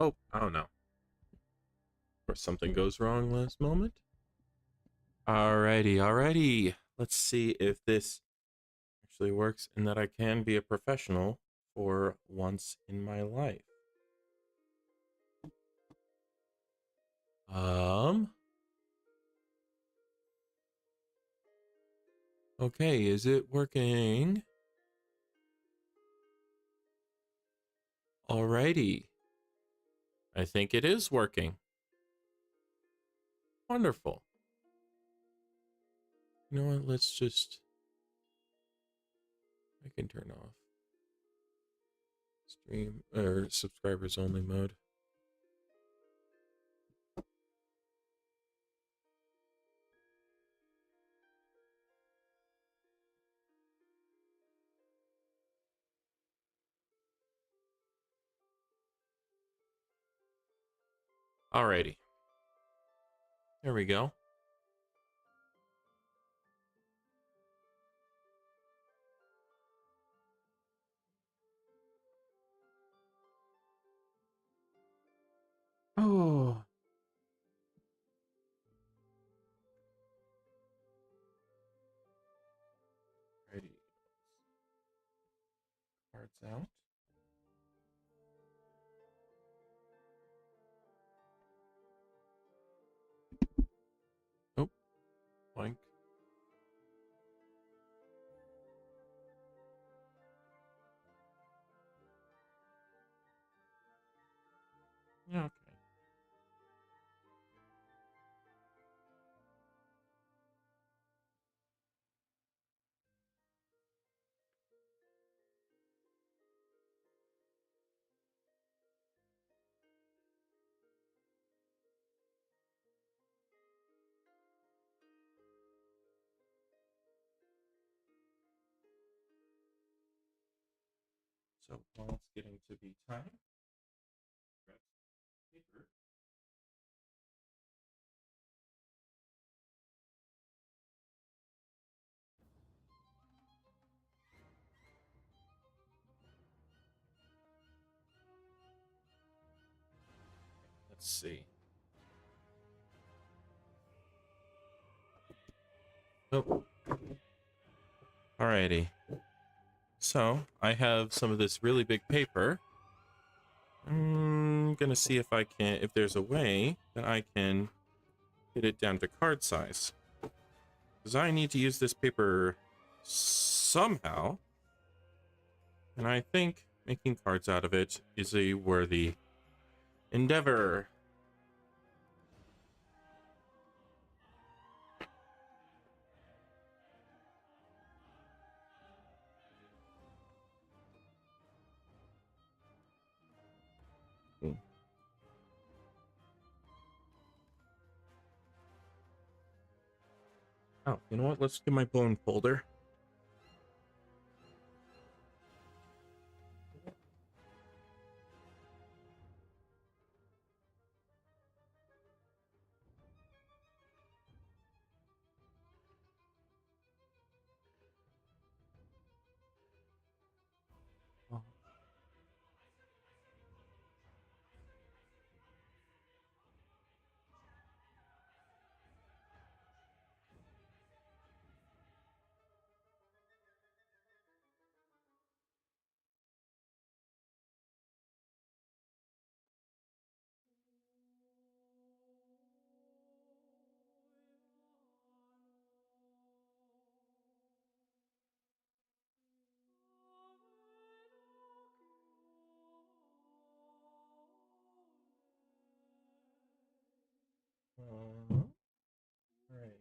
Oh, I don't know. Or something goes wrong last moment. Alrighty. Let's see if this actually works and that I can be a professional for once in my life. Okay, is it working? Alrighty. I think it is working. Wonderful. You know what? Let's just... I can turn off stream or subscribers only mode. Alrighty. There we go. Oh. Alrighty. Cards out. Oh, blank. Yeah, okay. So while it's getting to be time, grab some paper. Let's see. Oh. Alrighty. So I have some of this really big paper. I'm gonna see if I can, if there's a way that I can get it down to card size. Because I need to use this paper somehow. And I think making cards out of it is a worthy endeavor. Oh, you know what? Let's get my bone folder. All right.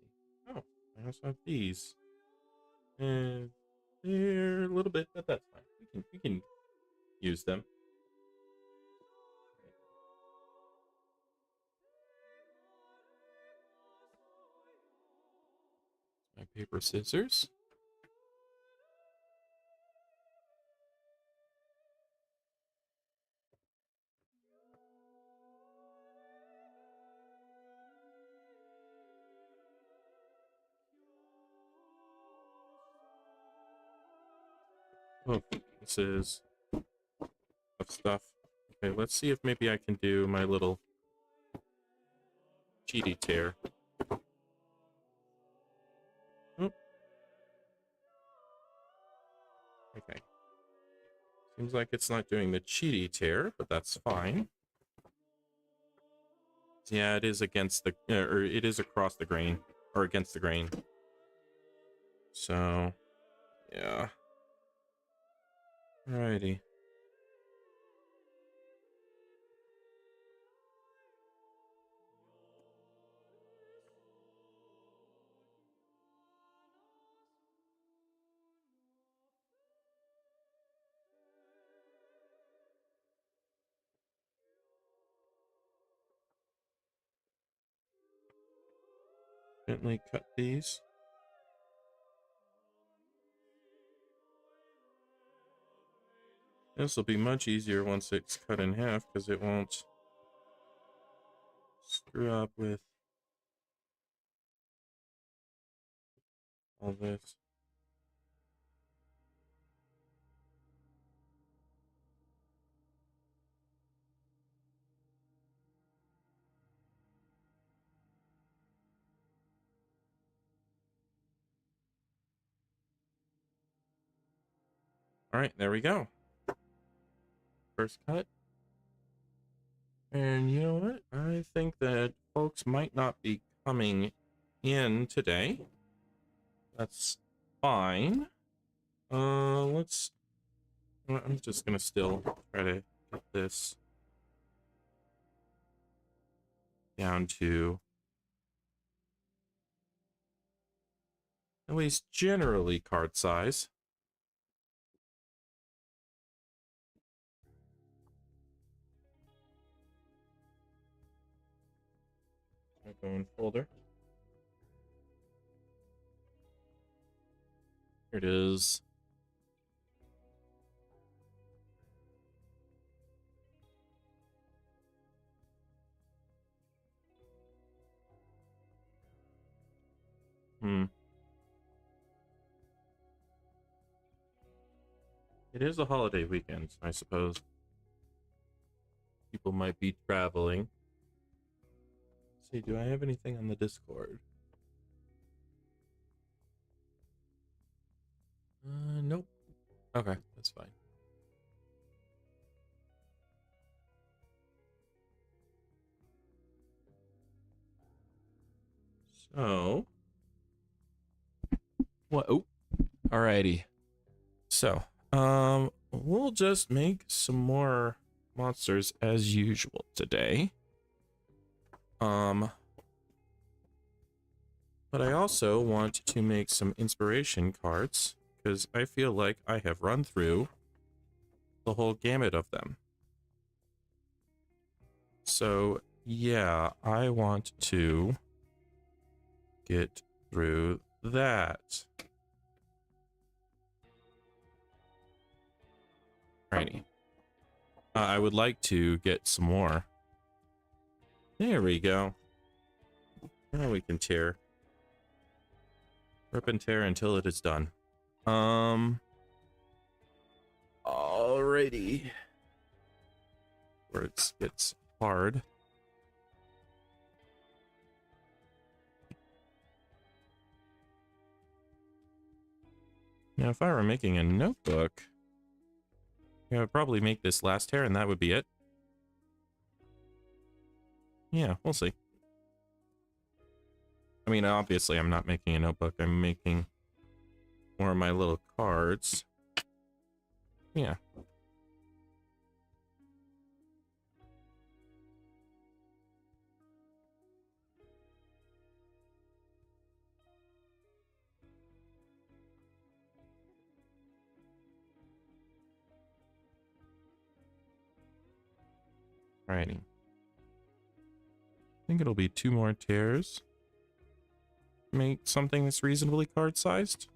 Let's see. Oh, I also have these. And they're a little bit, but that's fine. We can use them. My paper scissors. Oh, this is of stuff. Okay, let's see if maybe I can do my little cheaty tear. Oh. Okay. Seems like it's not doing the cheaty tear, but that's fine. Yeah, it is against the, or it is across the grain, or against the grain. So, yeah. Alrighty. Gently cut these. This will be much easier once it's cut in half because it won't screw up with all this. All right, there we go. First cut. And you know what? I think that folks might not be coming in today. That's fine. Let's... I'm just gonna still try to get this down to at least generally card size. I'll go in folder. Here it is. It is a holiday weekend, so I suppose people might be traveling. Let's see, do I have anything on the Discord? Nope. Okay, that's fine. So, what? Oh, alrighty. So, we'll just make some more monsters as usual today. But I also want to make some inspiration cards because I feel like I have run through the whole gamut of them. So, yeah, I want to get through that. Alrighty. I would like to get some more. There we go. Now we can tear. Rip and tear until it is done. Alrighty. Where it gets hard. Now, if I were making a notebook, I would probably make this last tear and that would be it. Yeah, we'll see. I mean, obviously, I'm not making a notebook. I'm making more of my little cards. Yeah. Alrighty. I think it'll be 2 more tears. Make something that's reasonably card-sized.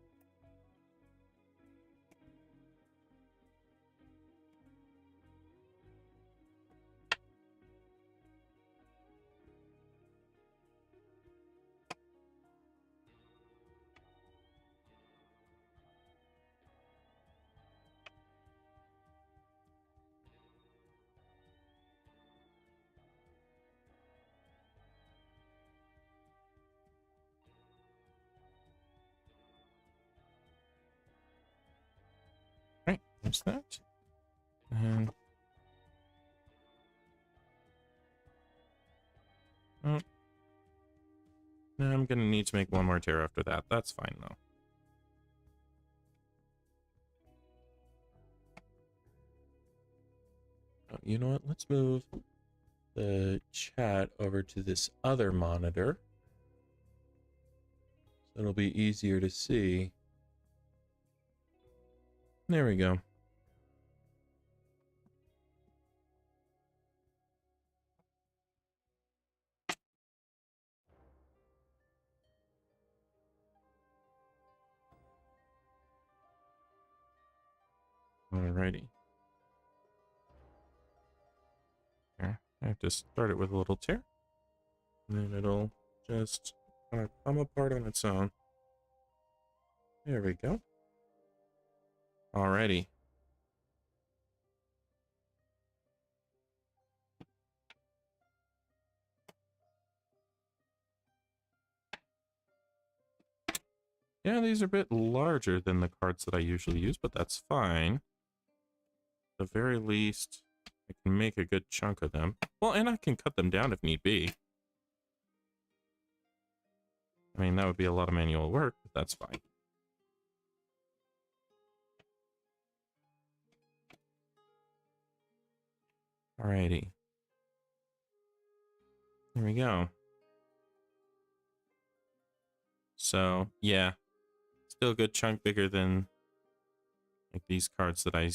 There's that. And oh, I'm gonna need to make one more tear after that. That's fine though. Oh, you know what? Let's move the chat over to this other monitor. So it'll be easier to see. There we go. Alrighty. Here, I have to start it with a little tear. And then it'll just kind of come apart on its own. There we go. Alrighty. Yeah, these are a bit larger than the cards that I usually use, but that's fine. At the very least, I can make a good chunk of them. Well, and I can cut them down if need be. I mean, that would be a lot of manual work, but that's fine. Alrighty. There we go. So, yeah. Still a good chunk bigger than like these cards that I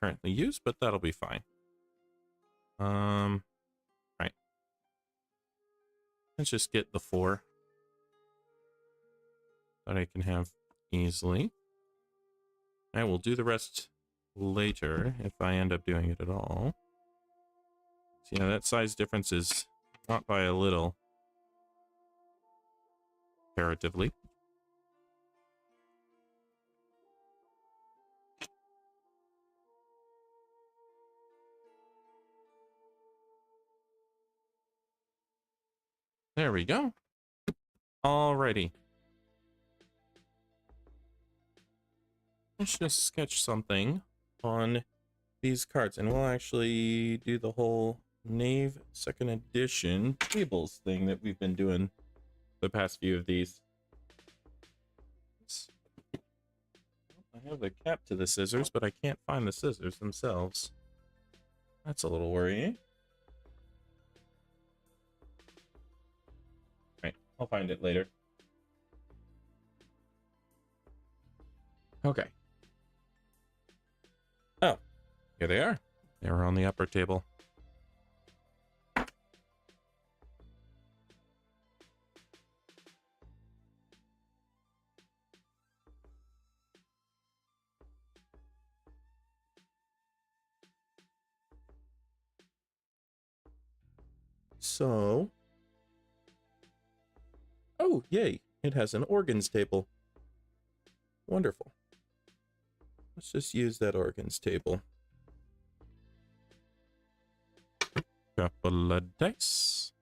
currently use, but that'll be fine. Right. Let's just get the 4 that I can have easily. I will do the rest later if I end up doing it at all. So, yeah, that size difference is not by a little, comparatively. There we go. Alrighty. Let's just sketch something on these cards, and we'll actually do the whole Knave 2nd edition tables thing that we've been doing the past few of these. I have the cap to the scissors, but I can't find the scissors themselves. That's a little worrying. Right, I'll find it later. Okay. Oh, here they are. They were on the upper table. So, oh, yay. It has an organs table. Wonderful. Let's just use that organs table. Couple of dice.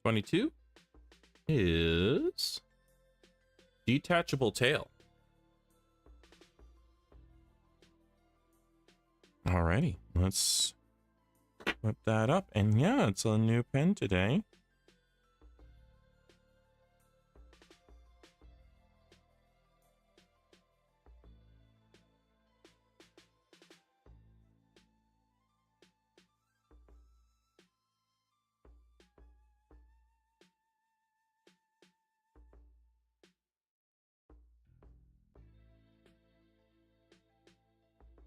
$22 is detachable tail. Alrighty, let's whip that up. And yeah, it's a new pen today.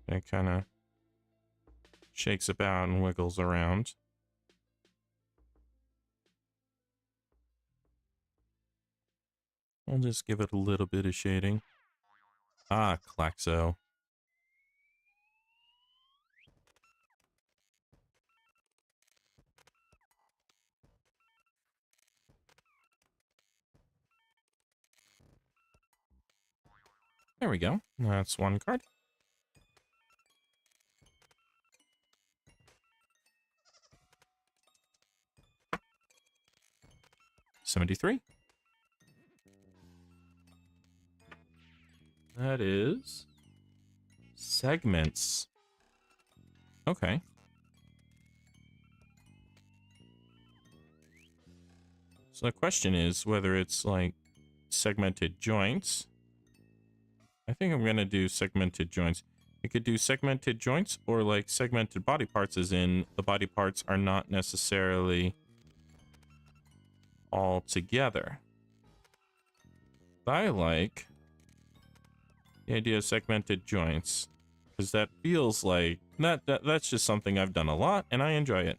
It kind of shakes about and wiggles around. I'll just give it a little bit of shading. Ah, Klaxo. There we go. That's one card. $73. That is segments. Okay. So the question is whether it's like segmented joints. I think I'm going to do segmented joints. You could do segmented joints or like segmented body parts, as in the body parts are not necessarily all together. I like the idea of segmented joints because that feels like that's just something I've done a lot and I enjoy it.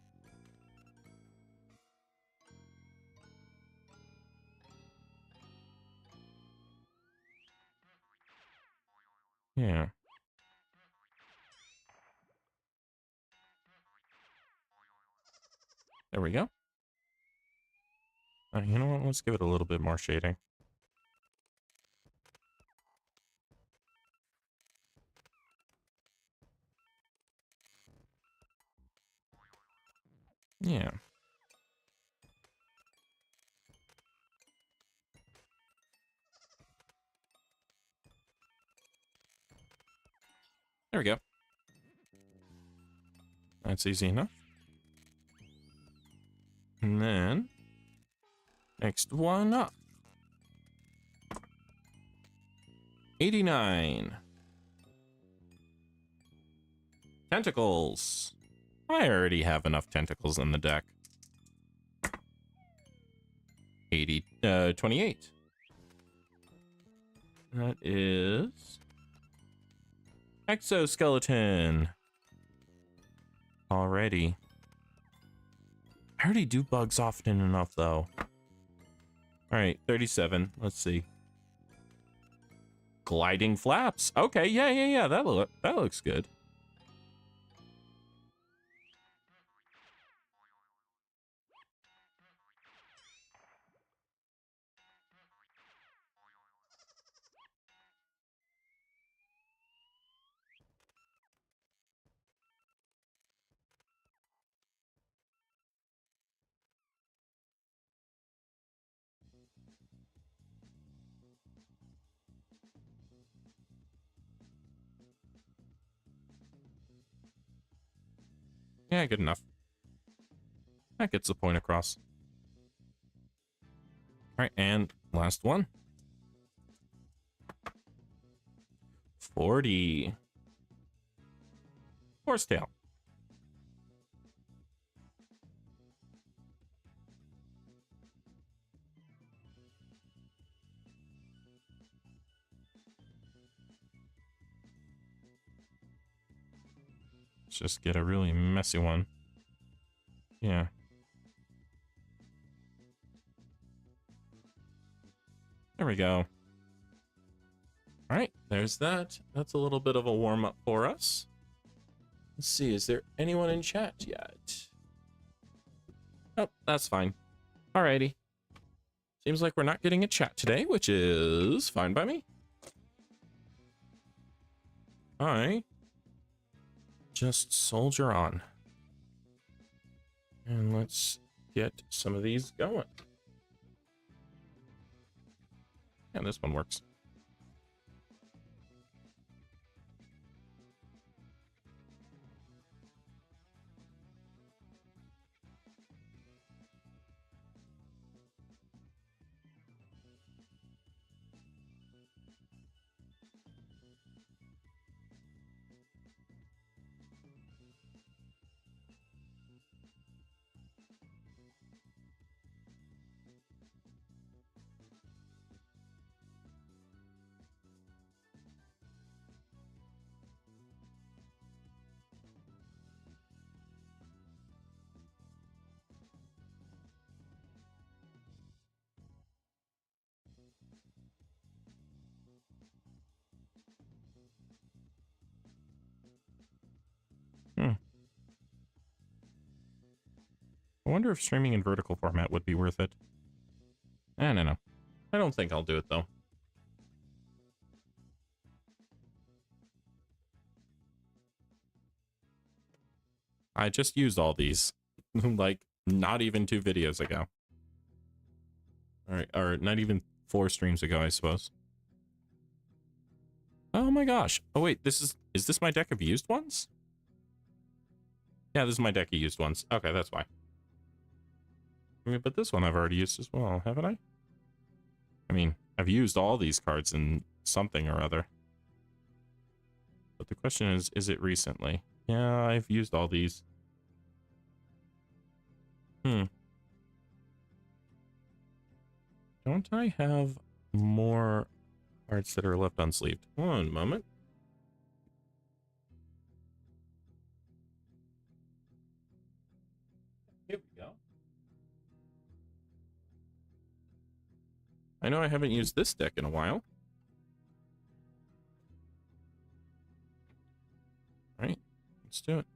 Yeah. There we go. You know what? Let's give it a little bit more shading. Yeah. There we go. That's easy enough. And then, next one up. 89. Tentacles. I already have enough tentacles in the deck. 28. That is exoskeleton. Alrighty. I already do bugs often enough, though. Alright, 37. Let's see. Gliding flaps. Okay, yeah. That looks good. Yeah, good enough. That gets the point across. Alright, and last one. 40. Horsetail. Let's just get a really messy one. Yeah. There we go. All right, there's that. That's a little bit of a warm-up for us. Let's see, is there anyone in chat yet? Oh, that's fine. Alrighty. Seems like we're not getting a chat today, which is fine by me. Alright. Just soldier on. And let's get some of these going. And this one works. I wonder if streaming in vertical format would be worth it. I don't know. I don't think I'll do it, though. I just used all these, like, not even 2 videos ago. All right, or not even 4 streams ago, I suppose. Oh my gosh. Oh wait, is this my deck of used ones? Yeah, this is my deck of used ones. Okay, that's why. I mean, but this one I've already used as well, haven't I? I mean, I've used all these cards in something or other. But the question is it recently? Yeah, I've used all these. Hmm. Don't I have more cards that are left unsleeved? One moment. Here we go. I know I haven't used this deck in a while. All right, let's do it.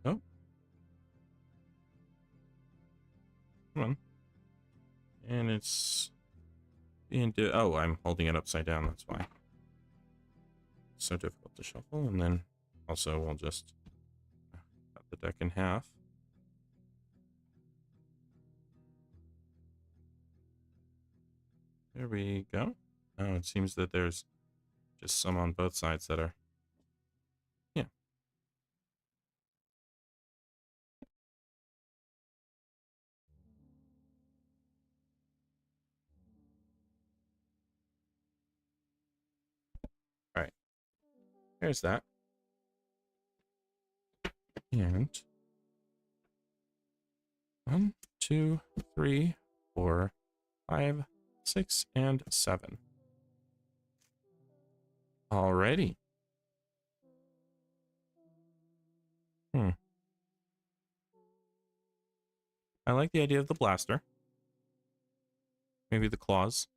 Oh, come on. And it's into, oh, I'm holding it upside down. That's why. It's so difficult to shuffle. And then also we'll just cut the deck in half. There we go. Oh, it seems that there's just some on both sides that are, yeah. All right. There's that. And 1, 2, 3, 4, 5, 6, and 7. Alrighty. Hmm. I like the idea of the blaster. Maybe the claws.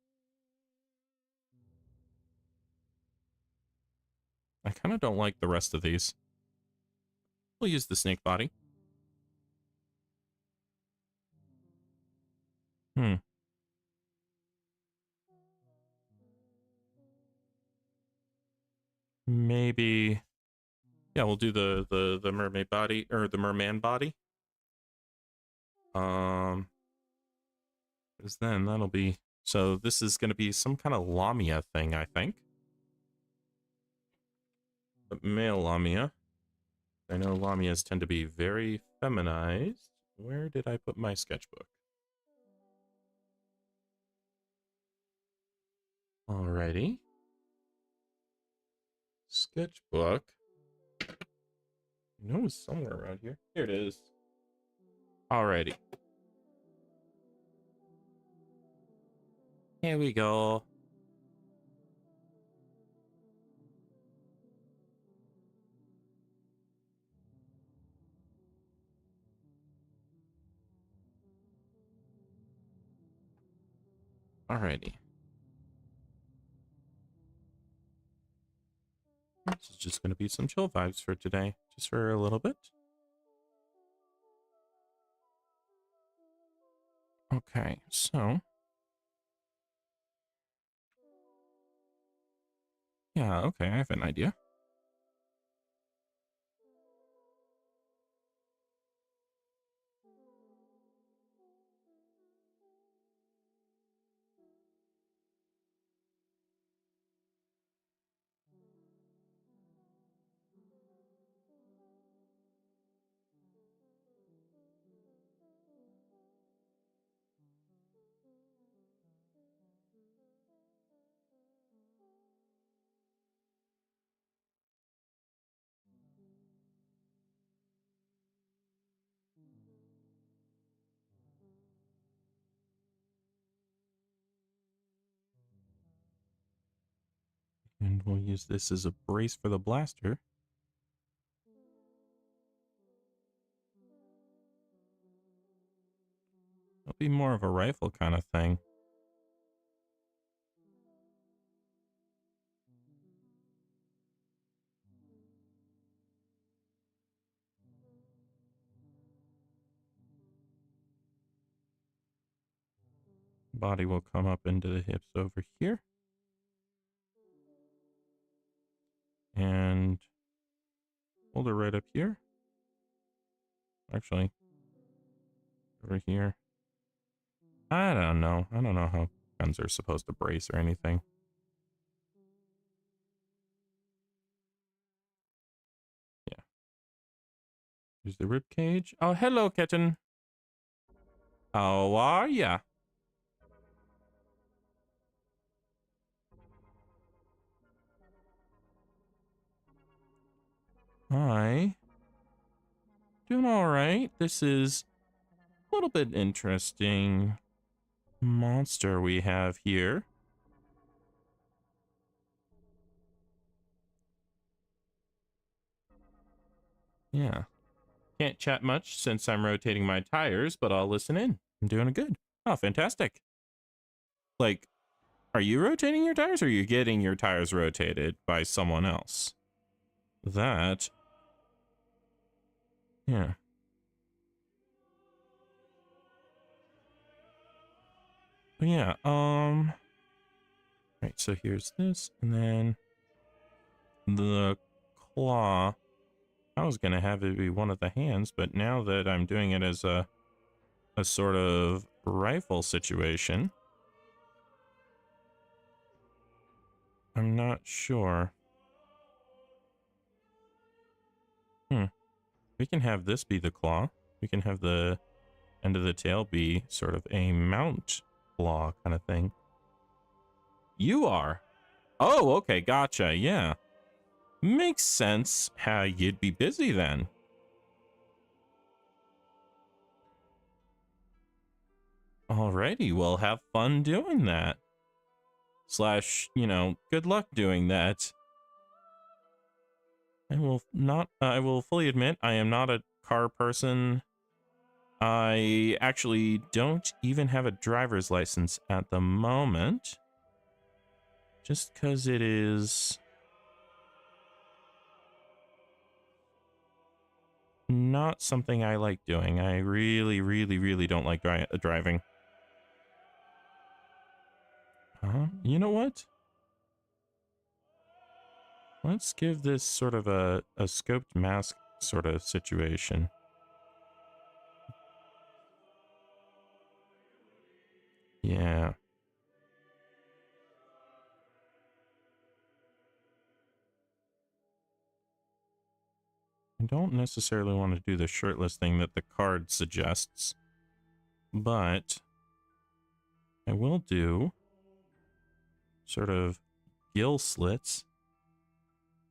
I kind of don't like the rest of these. We'll use the snake body. Hmm. Maybe. Yeah, we'll do the mermaid body or the merman body. Because then that'll be, so this is going to be some kind of Lamia thing, I think. But male Lamia. I know Lamias tend to be very feminized. Where did I put my sketchbook? Alrighty. Sketchbook. I know it's somewhere around here. Here it is. Alrighty. Here we go. Alrighty. This is just going to be some chill vibes for today. Just for a little bit. Okay, so. Yeah, okay, I have an idea. And we'll use this as a brace for the blaster. It'll be more of a rifle kind of thing. Body will come up into the hips over here. And hold it right up here. Actually, over here. I don't know. I don't know how guns are supposed to brace or anything. Yeah. Here's the rib cage. Oh, hello, kitten. How are ya? Hi. Doing all right. This is a little bit interesting monster we have here. Yeah. Can't chat much since I'm rotating my tires, but I'll listen in. I'm doing good. Oh, fantastic. Like, are you rotating your tires or are you getting your tires rotated by someone else? That. Yeah. But yeah, right, so here's this, and then the claw. I was gonna have it be one of the hands, but now that I'm doing it as a sort of rifle situation, I'm not sure. We can have this be the claw. We can have the end of the tail be sort of a mount claw kind of thing. You are. Oh, okay, gotcha. Yeah. Makes sense how you'd be busy then. Alrighty, well, have fun doing that. Slash, you know, good luck doing that. I will fully admit I am not a car person. I actually don't even have a driver's license at the moment. Just because it is not something I like doing. I really, really, really don't like driving. You know what? Let's give this sort of a scoped mask sort of situation. Yeah. I don't necessarily want to do the shirtless thing that the card suggests, but I will do sort of gill slits.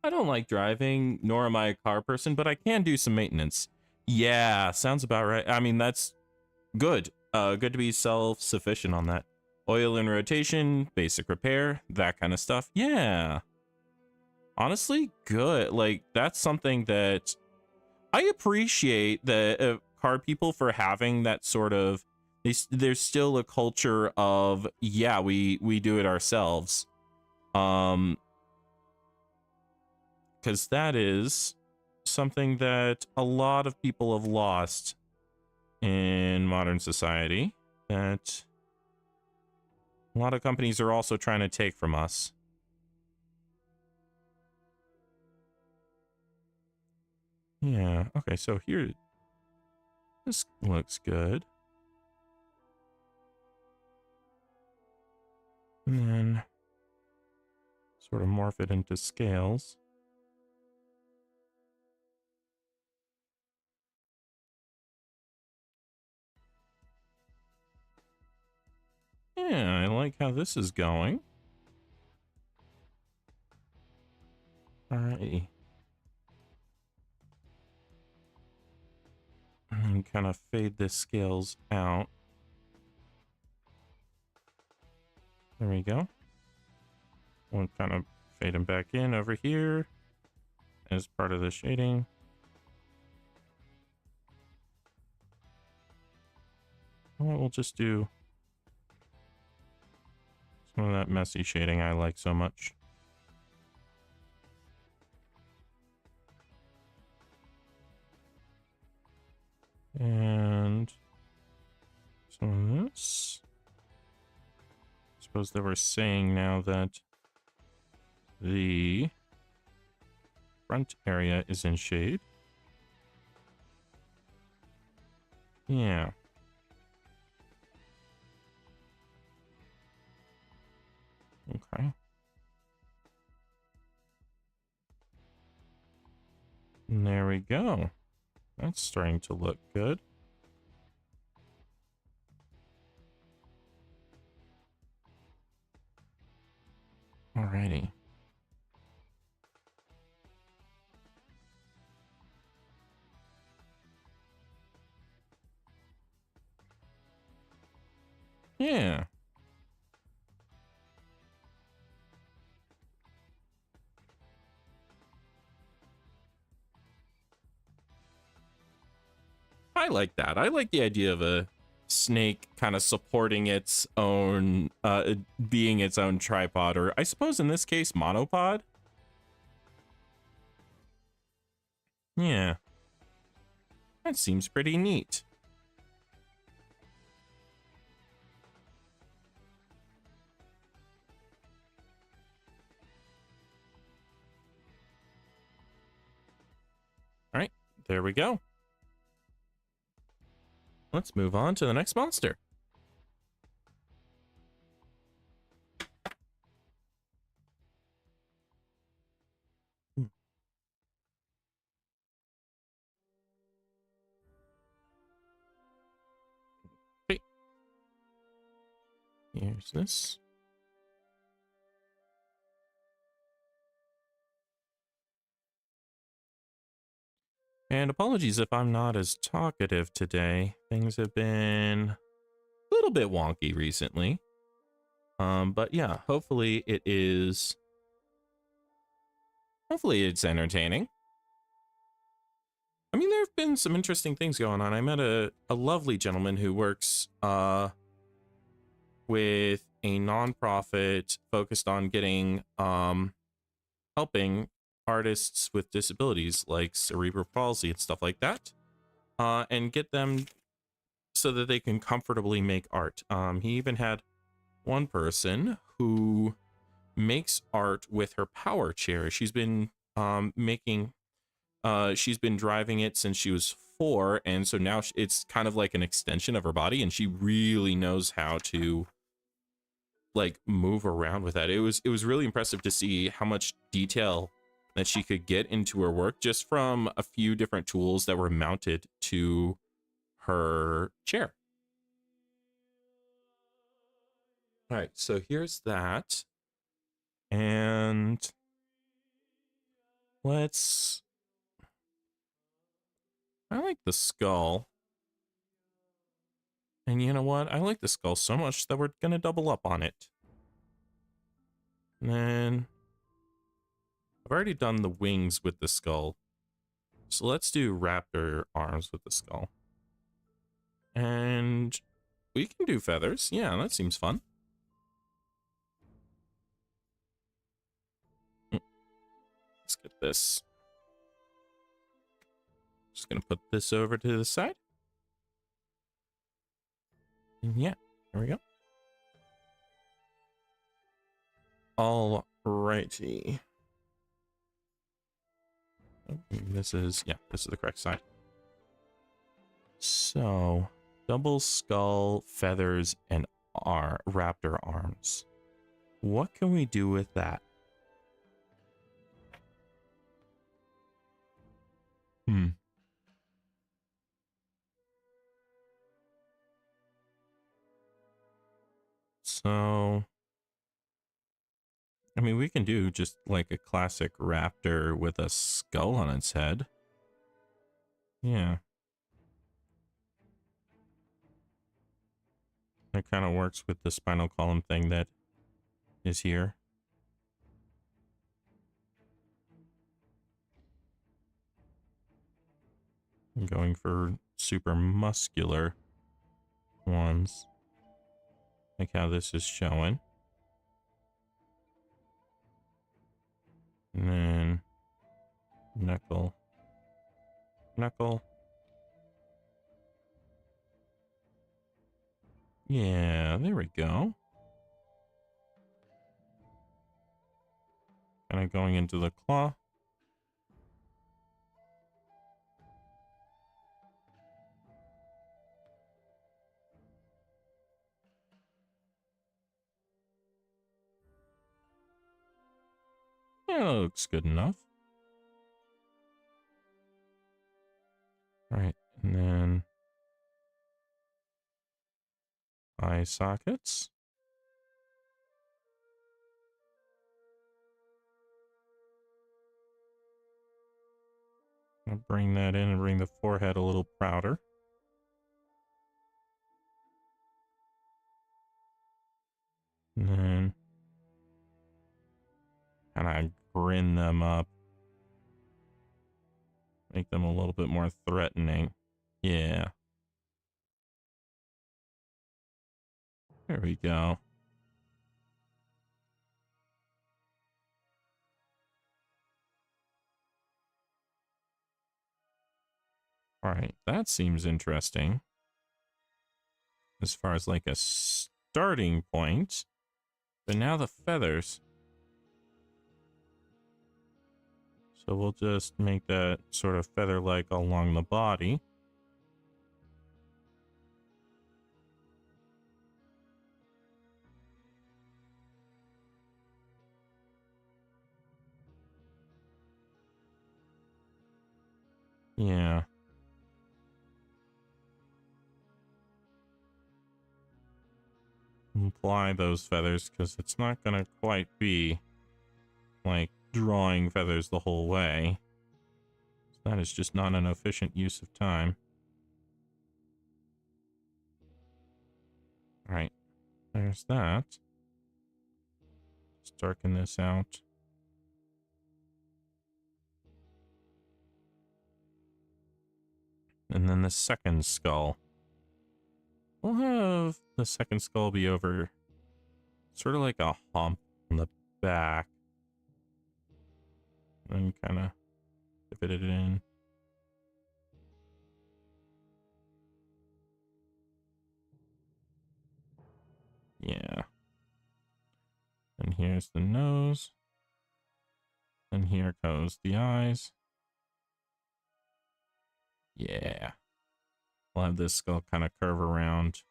I don't like driving, nor am I a car person, but I can do some maintenance. Yeah, sounds about right. I mean, that's good. Good to be self-sufficient on that. Oil in rotation, basic repair, that kind of stuff. Yeah. Honestly, good. Like, that's something that I appreciate the car people for having that sort of, there's still a culture of, yeah, we do it ourselves. Because that is something that a lot of people have lost in modern society, that a lot of companies are also trying to take from us. Yeah, okay, so here, this looks good. And then sort of morph it into scales. Yeah, I like how this is going. Alrighty. And kind of fade the scales out. There we go. We'll kind of fade them back in over here as part of the shading. Well, we'll just do some of that messy shading I like so much. And some of this. I suppose they were saying now that the front area is in shade. Yeah. Okay. And there we go. That's starting to look good. Alrighty. Yeah. I like that. I like the idea of a snake kind of supporting its own, being its own tripod, or I suppose in this case, monopod. Yeah. That seems pretty neat. All right, there we go. Let's move on to the next monster. Okay. Here's this. And apologies if I'm not as talkative today. Things have been a little bit wonky recently. But yeah, hopefully it's entertaining. I mean, there have been some interesting things going on. I met a lovely gentleman who works with a nonprofit focused on getting helping artists with disabilities like cerebral palsy and stuff like that, and get them so that they can comfortably make art. He even had one person who makes art with her power chair. She's been she's been driving it since she was 4, and so now it's kind of like an extension of her body, and she really knows how to like move around with that. It was really impressive to see how much detail that she could get into her work just from a few different tools that were mounted to her chair. All right, so here's that. And let's I like the skull. And you know what? I like the skull so much that we're going to double up on it. And then I've already done the wings with the skull. So let's do raptor arms with the skull. And we can do feathers. Yeah, that seems fun. Let's get this. Just going to put this over to the side. And yeah, there we go. All righty. This is the correct side. So, double skull, feathers, and raptor arms. What can we do with that? So, I mean, we can do just like a classic raptor with a skull on its head. Yeah. It kind of works with the spinal column thing that is here. I'm going for super muscular ones, like how this is showing. And then knuckle. Yeah, there we go. Kind of going into the claw. Yeah, that looks good enough. All right, and then eye sockets. I'll bring that in and bring the forehead a little prouder. And then kind of grin them up. Make them a little bit more threatening. Yeah. There we go. All right, that seems interesting. As far as like a starting point. But now the feathers. So we'll just make that sort of feather-like along the body. Yeah. Apply those feathers because it's not going to quite be like drawing feathers the whole way. That is just not an efficient use of time. All right. There's that. Let's darken this out. And then the second skull. We'll have the second skull be over sort of like a hump on the back. And kind of fit it in. Yeah. And here's the nose. And here goes the eyes. Yeah. We'll have this skull kind of curve around.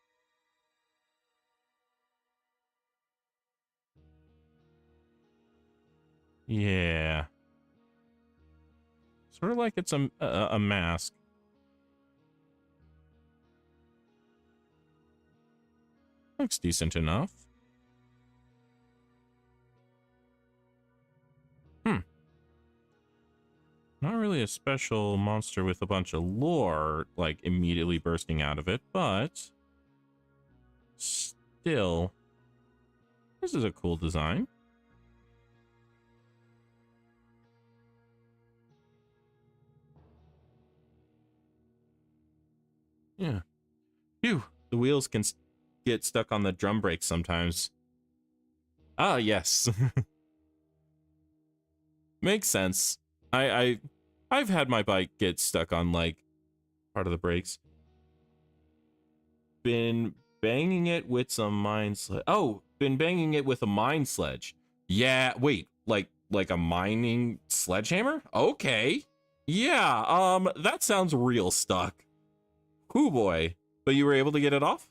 Yeah. Sort of like it's a mask. Looks decent enough. Not really a special monster with a bunch of lore, like, immediately bursting out of it, but still, this is a cool design. Yeah. Phew. The wheels can get stuck on the drum brakes sometimes. Ah, yes. Makes sense. I've had my bike get stuck on, like, part of the brakes. Been banging it with some mine sledge. Oh, been banging it with a mine sledge. Yeah, wait, like a mining sledgehammer? Okay. Yeah, that sounds real stuck. Hoo boy. But you were able to get it off?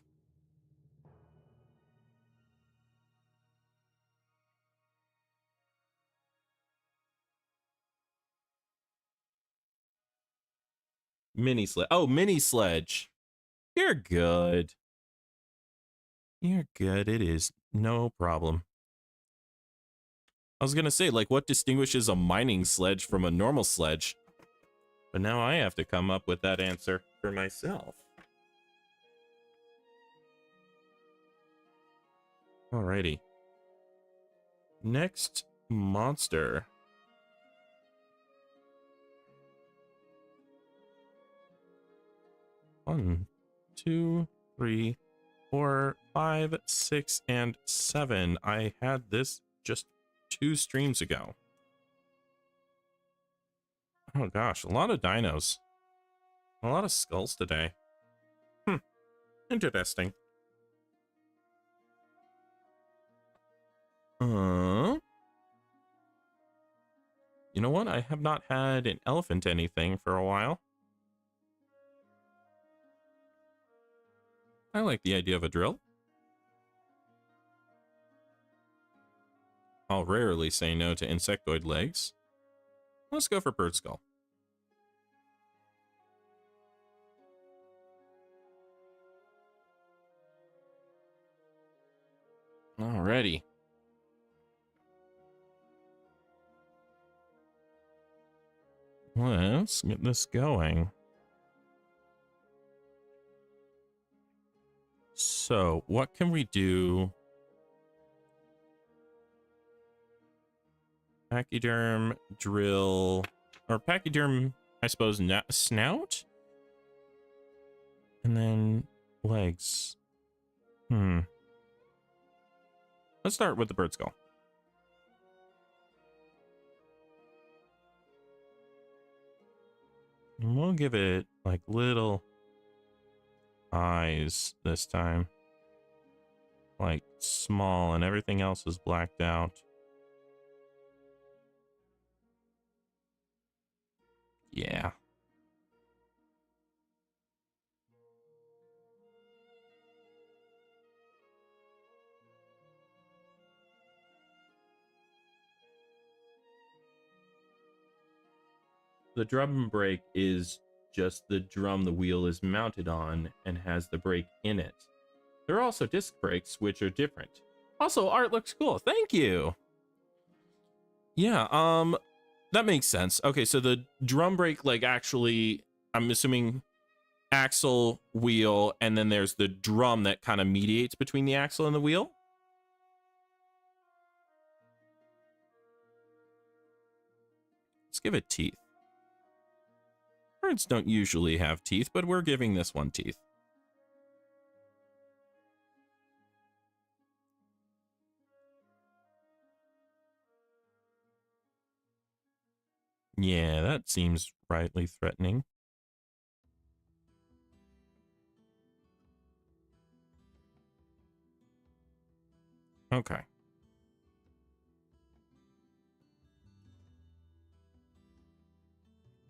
Mini sledge. Oh, mini sledge. You're good. You're good. It is no problem. I was gonna say, like, what distinguishes a mining sledge from a normal sledge? But now I have to come up with that answer for myself. Alrighty. Next monster. One, two, three, 4, 5, 6, and 7. I had this just 2 streams ago. Oh gosh, a lot of dinos. A lot of skulls today. Interesting. You know what? I have not had an elephant anything for a while. I like the idea of a drill. I'll rarely say no to insectoid legs. Let's go for bird skull. Alrighty. Let's get this going. So, what can we do? Pachyderm, drill, or pachyderm, I suppose, snout? And then legs. Let's start with the bird skull. And we'll give it like little eyes this time. Like small, and everything else is blacked out. Yeah. The drum brake is just the drum the wheel is mounted on and has the brake in it. There are also disc brakes, which are different. Also, art looks cool. Thank you. Yeah, that makes sense. Okay, so the drum brake, like, actually, I'm assuming axle, wheel, and then there's the drum that kind of mediates between the axle and the wheel. Let's give it teeth. Birds don't usually have teeth, but we're giving this one teeth. Yeah, that seems rightly threatening. Okay.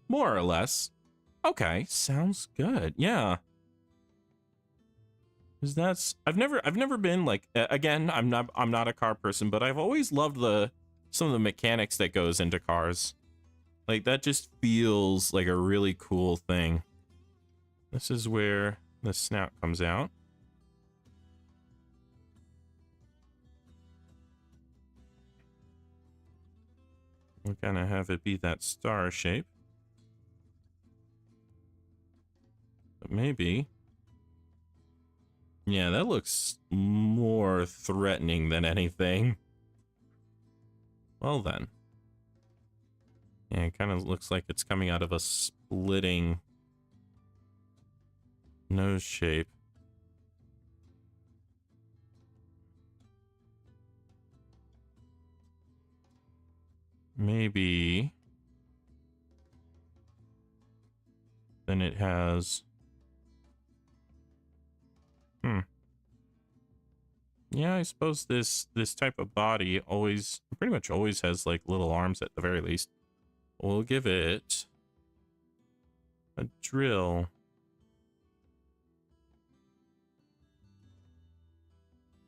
More or less. Okay, sounds good. Yeah. Cuz that's I've never been like again, I'm not a car person, but I've always loved some of the mechanics that goes into cars. Like that just feels like a really cool thing. This is where the snout comes out. We're gonna have it be that star shape. But maybe. Yeah, that looks more threatening than anything. Well then. Yeah, it kind of looks like it's coming out of a splitting nose shape. Maybe then it has yeah, I suppose this type of body always pretty much always has like little arms at the very least. We'll give it a drill.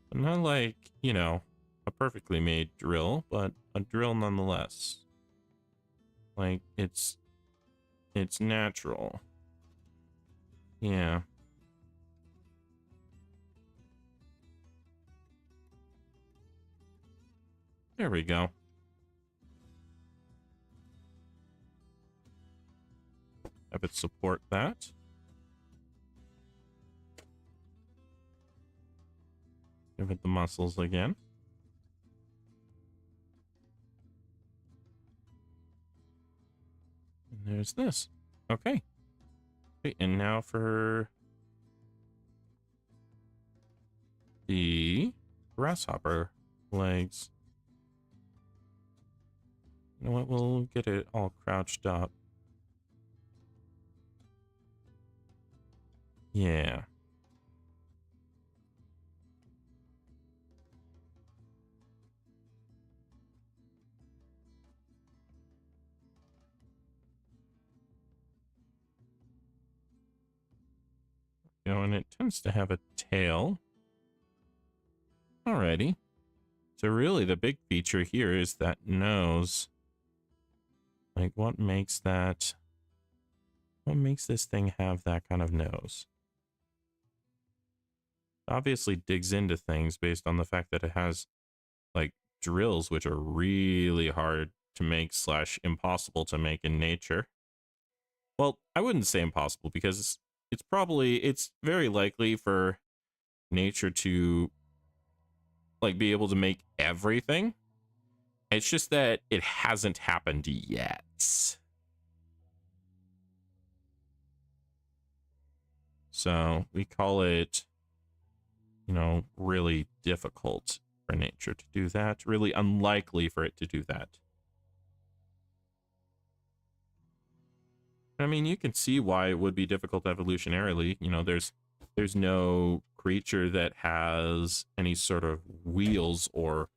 But not like, you know, a perfectly made drill, but a drill nonetheless. Like it's natural. Yeah. There we go. Have it support that. Give it the muscles again. And there's this. Okay. Okay, and now for the grasshopper legs. You know what? We'll get it all crouched up. Yeah. You know, and it tends to have a tail. Alrighty. So really the big feature here is that nose. Like what makes this thing have that kind of nose? Obviously digs into things based on the fact that it has like drills, which are really hard to make / impossible to make in nature. Well, I wouldn't say impossible because it's very likely for nature to like be able to make everything. It's just that it hasn't happened yet. So we call it, really difficult for nature to do that, really unlikely for it to do that. I mean, you can see why it would be difficult evolutionarily. There's no creature that has any sort of wheels or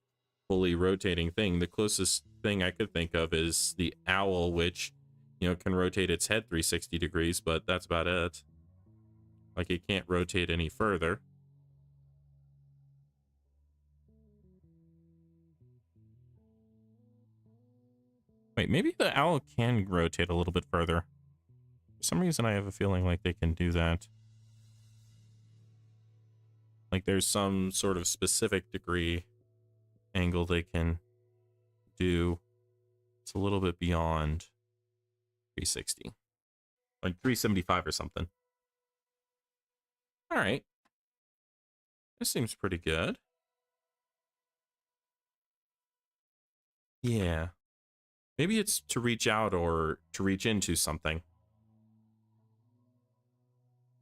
fully rotating thing. The closest thing I could think of is the owl, which, can rotate its head 360 degrees, but that's about it. Like, it can't rotate any further. Wait, maybe the owl can rotate a little bit further. For some reason, I have a feeling like they can do that. Like, there's some sort of specific degree angle they can do. It's a little bit beyond 360. Like 375 or something. All right. This seems pretty good. Yeah. Maybe it's to reach out or to reach into something.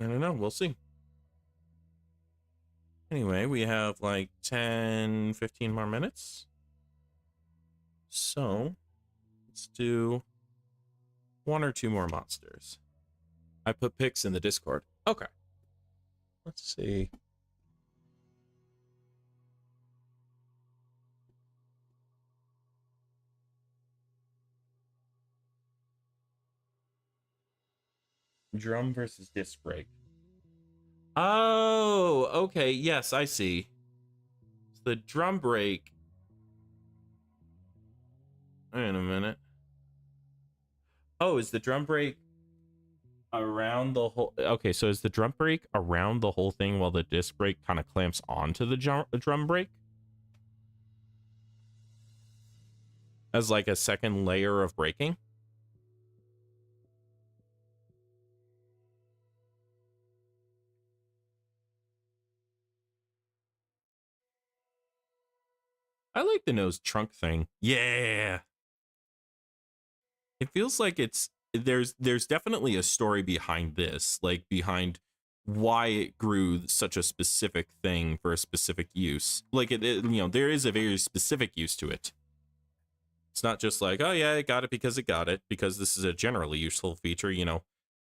I don't know. We'll see. Anyway, we have like 10, 15 more minutes. So let's do 1 or 2 more monsters. I put pics in the Discord. Okay. Let's see. Drum versus disc brake. Oh, okay. Yes, I see. So the drum brake. Wait a minute. Oh, is the drum brake around the whole... Okay, so is the drum brake around the whole thing while the disc brake kind of clamps onto the drum brake? As like a second layer of braking? I like the nose trunk thing. Yeah. It feels like there's definitely a story behind this, like behind why it grew such a specific thing for a specific use. Like there is a very specific use to it. It's not just like, oh yeah, it got it, because this is a generally useful feature.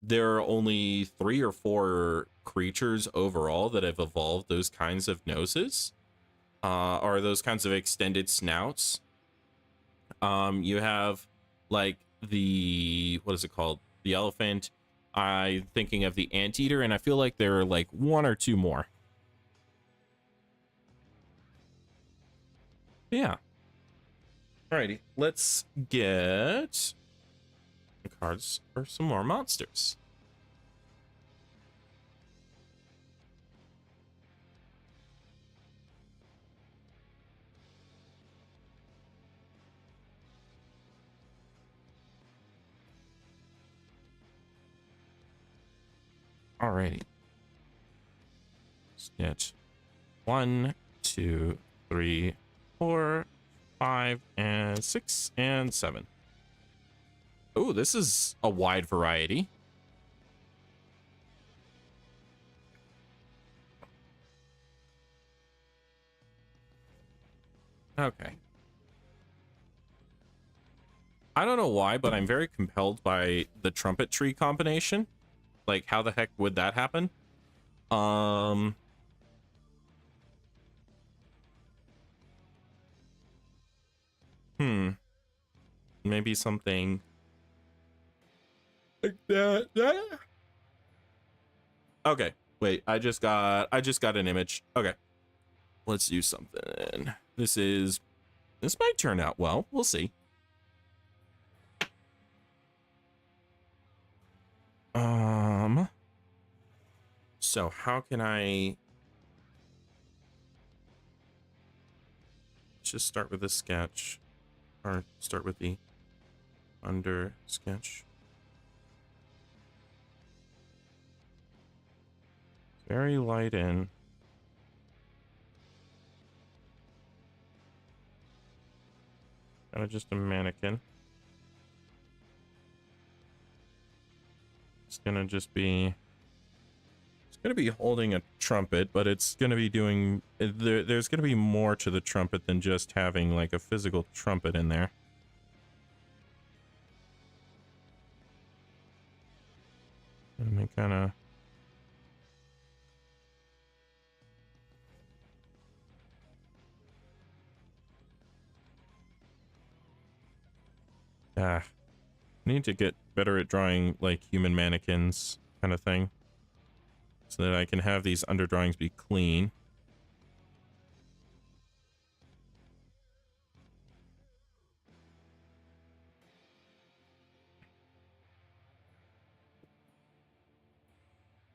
There are only 3 or 4 creatures overall that have evolved those kinds of noses, or those kinds of extended snouts. You have like what is it called? The elephant. I'm thinking of the anteater, and I feel like there are like 1 or 2 more. Yeah. Alrighty, let's get cards for some more monsters. Alrighty. Let's get 1, 2, 3, 4, 5, and 6, and 7. Oh, this is a wide variety. Okay. I don't know why, but I'm very compelled by the trumpet tree combination. Like, how the heck would that happen? Maybe something like that. Okay, wait, I just got an image. Okay. let's do something. This might turn out well. We'll see. So how can I just start with a sketch, or start with the under sketch? Very light in. Kind of just a mannequin. It's gonna just be. It's gonna be holding a trumpet, but it's gonna be doing. There's gonna be more to the trumpet than just having like a physical trumpet in there. And they kind of. Need to get better at drawing like human mannequins kind of thing, so that I can have these underdrawings be clean.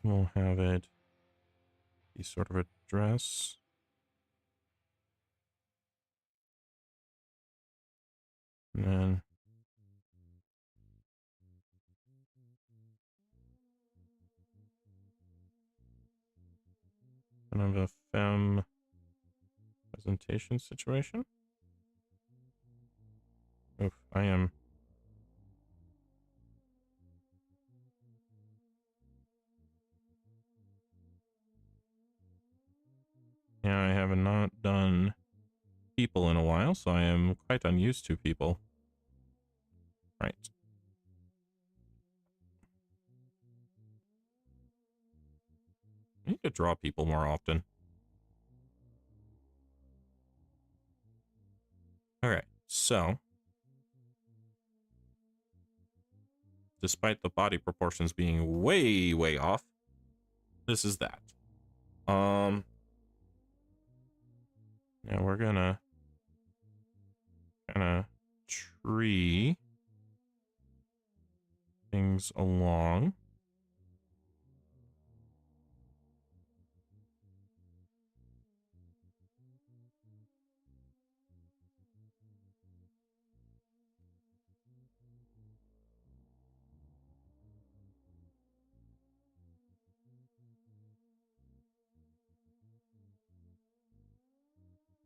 We'll have it be sort of a dress. And then kind of a femme presentation situation. Oof, I am. Yeah, I have not done people in a while, so I am quite unused to people. Right. I need to draw people more often. Okay, so despite the body proportions being way, way off, this is that. Now we're gonna kind of tree things along.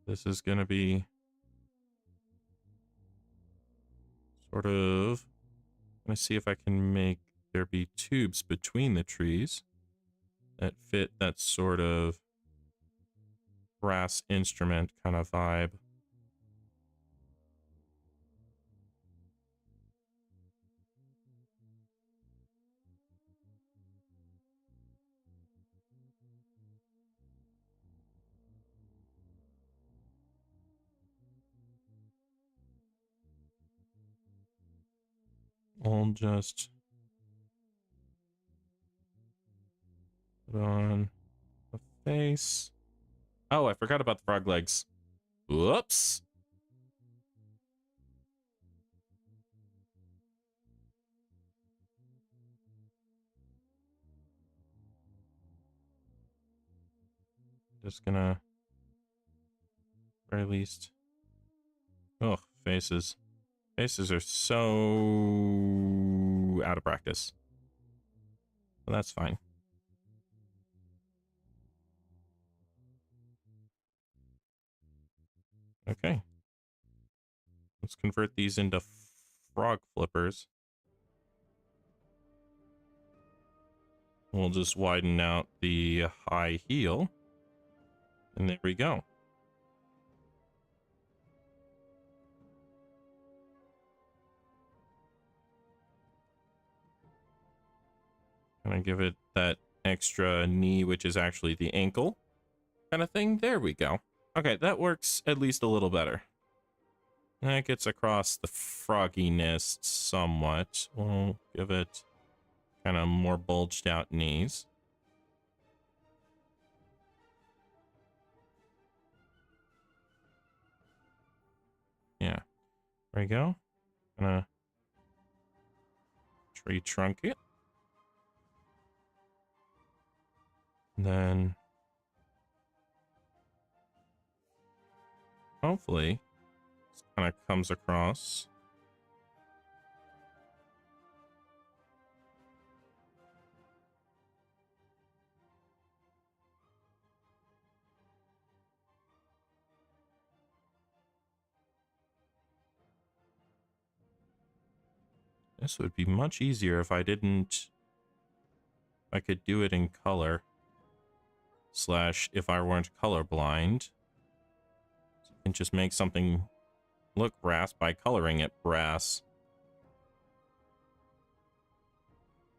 This is gonna be sort of. I'm gonna see if I can make there be tubes between the trees that fit that sort of brass instrument kind of vibe. I'll just put on the face. Oh, I forgot about the frog legs. Whoops. Just gonna, very least. Oh, faces. Faces are so out of practice. But that's fine. Okay. Let's convert these into frog flippers. We'll just widen out the high heel. And there we go. Kind of give it that extra knee, which is actually the ankle kind of thing. There we go. Okay, that works at least a little better. That gets across the frogginess somewhat. We'll give it kind of more bulged out knees. Yeah. There we go. Gonna tree trunk it. And then hopefully this kind of comes across. This would be much easier if I could do it in color. / if I weren't colorblind. So you can just make something look brass by coloring it brass.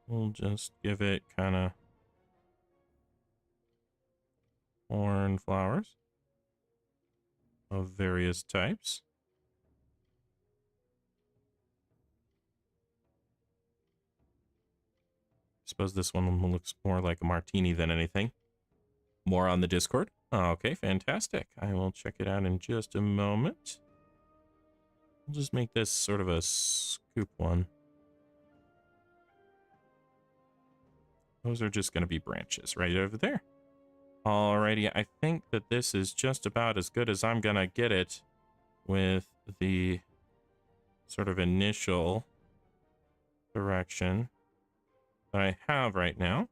We'll just give it kind of corn flowers of various types. Suppose this one looks more like a martini than anything. More on the Discord. Okay, fantastic. I will check it out in just a moment. We'll just make this sort of a scoop one. Those are just going to be branches right over there. Alrighty, I think that this is just about as good as I'm going to get it with the sort of initial direction that I have right now.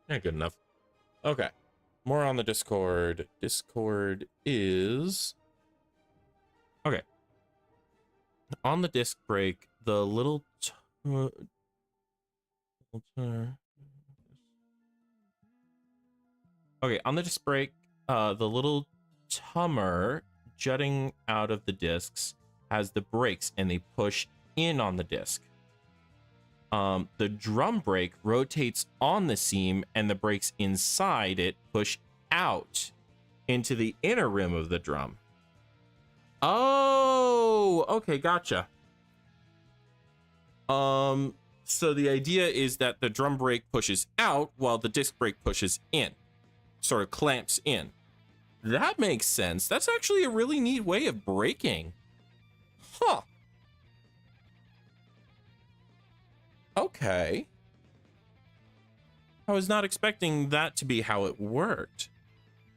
Yeah, good enough. Okay. More on the Discord. Discord is... Okay. On the disc break, the little... Okay, on the disc break, the little tumor jutting out of the discs has the brakes and they push in on the disc. The drum brake rotates on the seam and the brakes inside it push out into the inner rim of the drum. Oh, okay, gotcha. So the idea is that the drum brake pushes out while the disc brake pushes in, sort of clamps in. That makes sense. That's actually a really neat way of braking. Huh. Okay. I was not expecting that to be how it worked.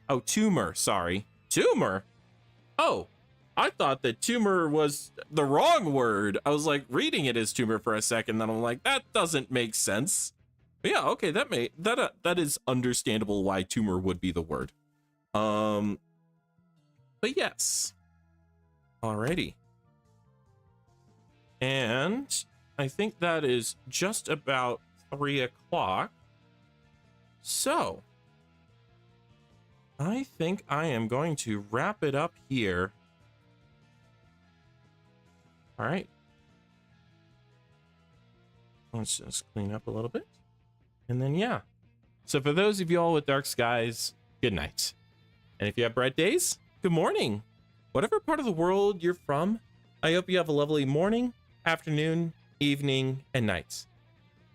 Oh, tumor, sorry. Tumor? Oh, I thought that tumor was the wrong word. I was like reading it as tumor for a second, then I'm like, that doesn't make sense. But yeah, okay, that is understandable why tumor would be the word. But yes. Alrighty. And I think that is just about 3 o'clock. So I think I am going to wrap it up here. All right. Let's just clean up a little bit. And then, yeah. So for those of y'all with dark skies, good night. And if you have bright days, good morning. Whatever part of the world you're from, I hope you have a lovely morning, afternoon, evening, and night.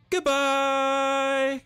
Goodbye!